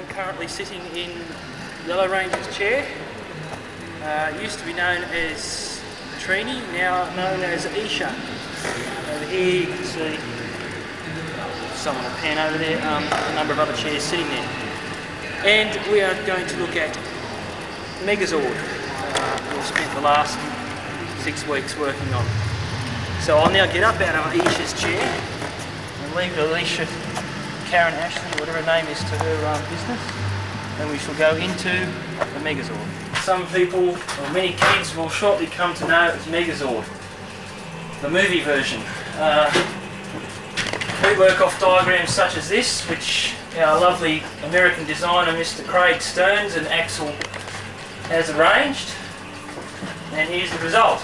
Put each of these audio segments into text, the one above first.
currently sitting in Yellow Ranger's chair. It used to be known as Trini, now known as Isha. Over here you can see someone on a pan over there, a number of other chairs sitting there. And we are going to look at Megazord. We've spent the last 6 weeks working on. So I'll now get up out of Isha's chair and leave Alicia, Karen Ashley, whatever her name is, to her business, and we shall go into the Megazord. Some people, or many kids, will shortly come to know it as Megazord, the movie version. We work off diagrams such as this, which our lovely American designer Mr. Craig Stearns and Axel has arranged, and here's the result.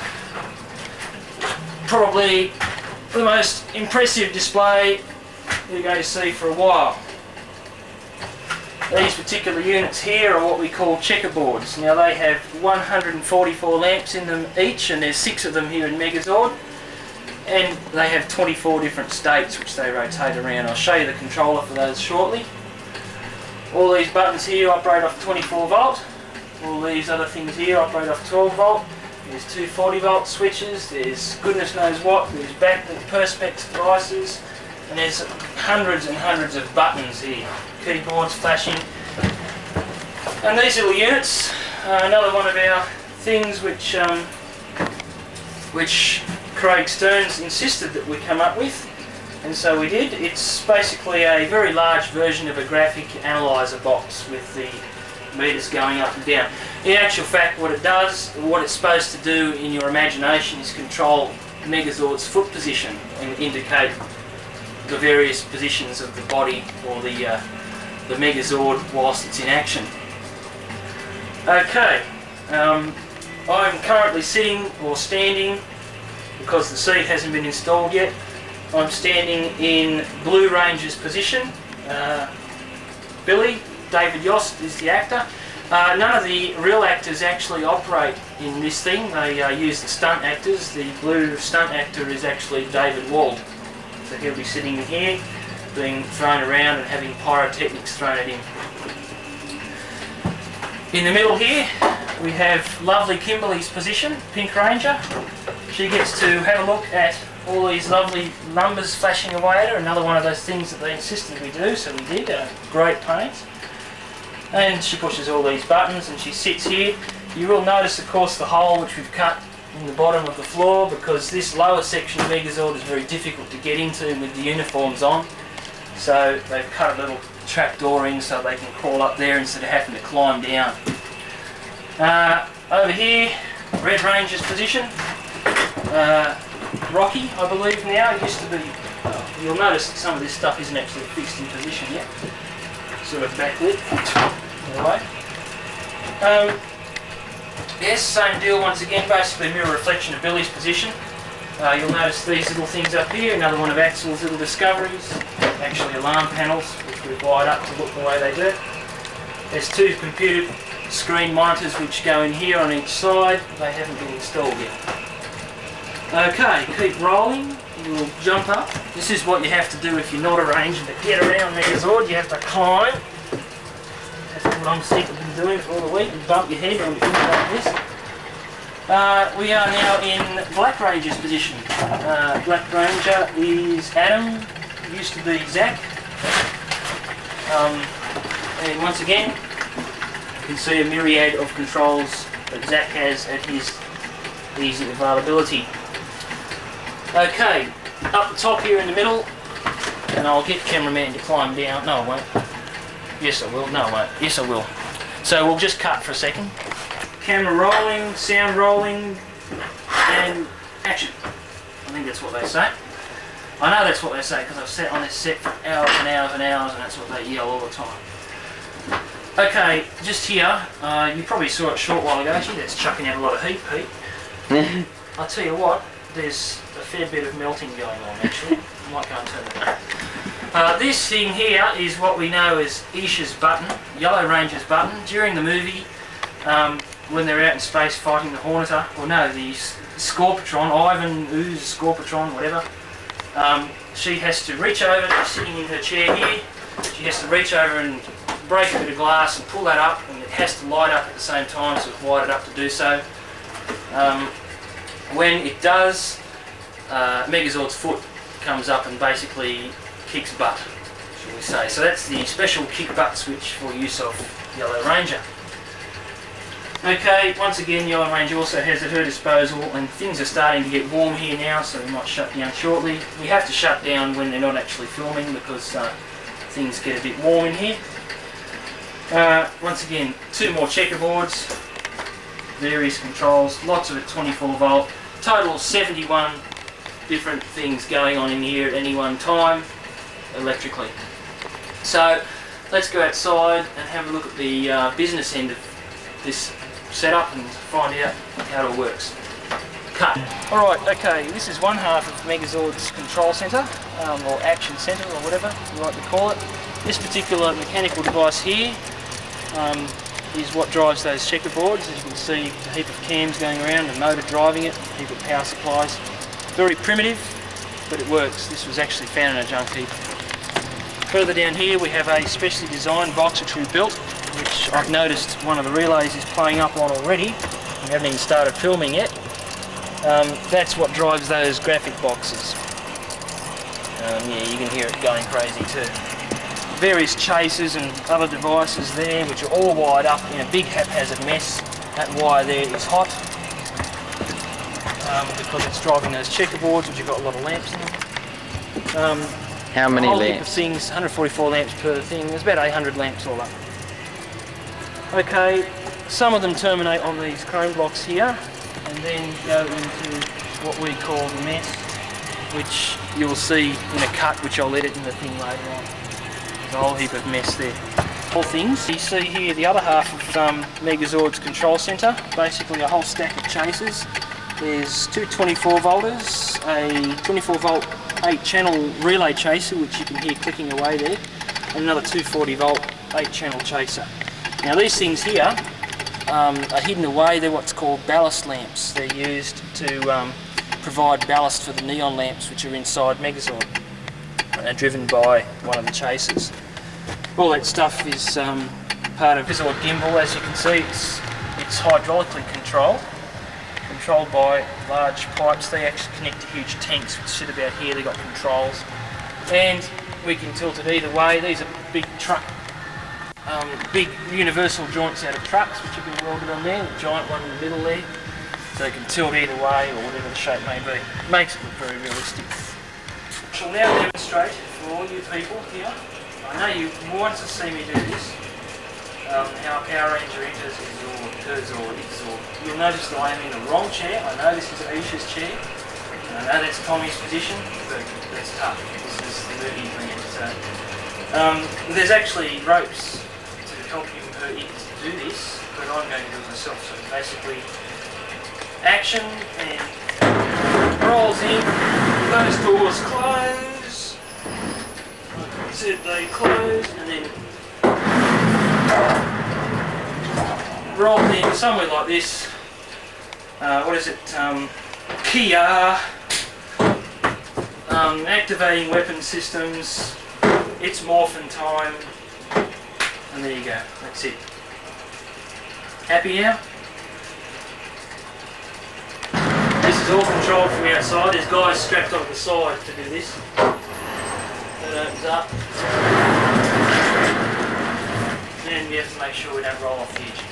Probably the most impressive display you're going to see for a while. These particular units here are what we call checkerboards. Now they have 144 lamps in them each, and there's 6 of them here in Megazord, and they have 24 different states which they rotate around. I'll show you the controller for those shortly. All these buttons here operate off 24 volt. All these other things here operate off 12 volt. There's 2 40 volt switches, there's goodness knows what, there's backlit perspex devices, and there's hundreds and hundreds of buttons here, keyboards flashing. And these little units are another one of our things which Craig Stearns insisted that we come up with, and so we did. It's basically a very large version of a graphic analyzer box with the meters going up and down. In actual fact, what it does, what it's supposed to do in your imagination, is control Megazord's foot position and indicate the various positions of the body or the Megazord whilst it's in action. Okay, I'm currently sitting or standing, because the seat hasn't been installed yet. I'm standing in Blue Ranger's position. Billy, David Yost, is the actor. None of the real actors actually operate in this thing. They use the stunt actors. The blue stunt actor is actually David Wald. So he'll be sitting in here, being thrown around and having pyrotechnics thrown at him. In the middle here, we have lovely Kimberly's position, Pink Ranger. She gets to have a look at all these lovely numbers flashing away at her. Another one of those things that they insisted we do, so we did. Great pains. And she pushes all these buttons and she sits here. You will notice, of course, the hole which we've cut in the bottom of the floor, because this lower section of Megazord is very difficult to get into with the uniforms on. So they've cut a little trap door in so they can crawl up there instead of having to climb down. Over here, Red Ranger's position. Rocky, I believe now. It used to be, you'll notice that some of this stuff isn't actually fixed in position yet. Sort of backlit. Anyway. Yes, same deal once again, basically a mirror reflection of Billy's position. You'll notice these little things up here, another one of Axel's little discoveries, actually alarm panels which we've wired up to look the way they do. There's 2 computer screen monitors which go in here on each side. They haven't been installed yet. Okay, keep rolling. You'll jump up. This is what you have to do if you're not arranging to get around Megazord. You have to climb. That's what I'm sick of been doing for all the week. You bump your head on things like this. We are now in Black Ranger's position. Black Ranger is Adam, used to be Zach. And once again, you can see a myriad of controls that Zach has at his easy availability. Okay, up the top here in the middle, and I'll get cameraman to climb down. No, I won't. Yes, I will. No, I won't. Yes, I will. So we'll just cut for a second. Camera rolling, sound rolling, and action. I think that's what they say. I know that's what they say because I've sat on this set for hours and hours and hours, and that's what they yell all the time. Okay, just here, you probably saw it a short while ago. Gee, that's chucking out a lot of heat, Pete. I'll tell you what, there's a fair bit of melting going on actually. I might go and turn it on. This thing here is what we know as Isha's button, Yellow Ranger's button. During the movie, when they're out in space fighting the Horneter, or no, the Scorpatron, Ivan Ooze Scorpatron, whatever, she has to reach over, she's sitting in her chair here, she has to reach over and break a bit of glass and pull that up, and it has to light up at the same time, so it's wired up to do so. When it does, Megazord's foot comes up and basically kicks butt, shall we say. So that's the special kick butt switch for use of Yellow Ranger. Okay, once again, Yellow Ranger also has at her disposal, and things are starting to get warm here now, so we might shut down shortly. We have to shut down when they're not actually filming because things get a bit warm in here. Once again, 2 more checkerboards, various controls, lots of it 24 volt, total 71 different things going on in here at any one time, electrically. So let's go outside and have a look at the business end of this setup and find out how it all works. Cut. Alright, okay, this is one half of Megazord's control centre, or action centre, or whatever you like to call it. This particular mechanical device here is what drives those checkerboards. As you can see, a heap of cams going around, a motor driving it, a heap of power supplies. Very primitive, but it works. This was actually found in a junk heap. Further down here we have a specially designed box which we built, which I've noticed one of the relays is playing up on already. We haven't even started filming yet. That's what drives those graphic boxes. Yeah, you can hear it going crazy too. Various chasers and other devices there which are all wired up in a big haphazard mess. That wire there is hot because it's driving those checkerboards which have got a lot of lamps in them. How many lamps? A whole heap of things, 144 lamps per thing. There's about 800 lamps all up. Okay, some of them terminate on these chrome blocks here and then go into what we call the mess, which you'll see in a cut which I'll edit in the thing later on. There's a whole heap of mess there. All things. You see here the other half of Megazord's control centre, basically a whole stack of chasers. There's 2 24 volters, a 24 volt 8 channel relay chaser which you can hear clicking away there, and another 240 volt 8 channel chaser. Now these things here are hidden away. They're what's called ballast lamps. They're used to provide ballast for the neon lamps which are inside Megazord and are driven by one of the chasers. All that stuff is part of Megazord gimbal. As you can see, it's hydraulically controlled by large pipes. They actually connect to huge tanks which sit about here. They've got controls, and we can tilt it either way. These are big big universal joints out of trucks which have been welded on there, the giant one in the middle there, so they can tilt either way or whatever the shape may be. It makes it look very realistic. I shall now demonstrate for all you people here. I know you want to see me do this, how Power Ranger enters Megazord. You'll notice that I am in the wrong chair. I know this is Aisha's chair, and I know that's Tommy's position, but that's tough. This is the movie plan. So there's actually ropes to help him to do this, but I'm going to do it myself. So basically, action and rolls in, those doors close, so they close, and then rolls in somewhere like this. What is it? Kia. Activating weapon systems. It's morphin time, and there you go, that's it. Happy now? This is all controlled from outside. There's guys strapped onto the side to do this. That opens up. And we have to make sure we don't roll off the edge.